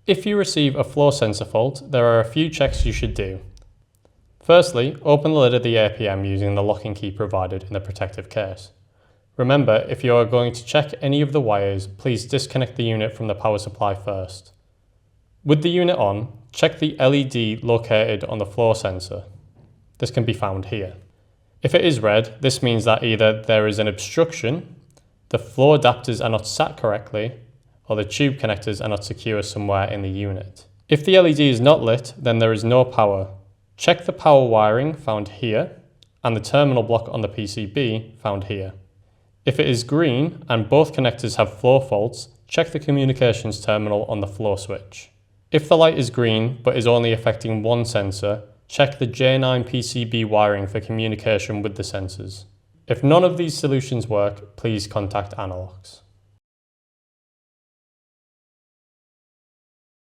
If you receive a floor sensor fault, there are a few checks you should do. Firstly, open the lid of the APM using the locking key provided in the protective case. Remember, if you are going to check any of the wires, please disconnect the unit from the power supply first. With the unit on, check the LED located on the floor sensor. This can be found here. If it is red, this means that either there is an obstruction, the floor adapters are not sat correctly, or the tube connectors are not secure somewhere in the unit. If the LED is not lit, then there is no power. Check the power wiring found here and the terminal block on the PCB found here. If it is green and both connectors have floor faults, check the communications terminal on the floor switch. If the light is green but is only affecting one sensor, check the J9 PCB wiring for communication with the sensors. If none of these solutions work, please contact Analox.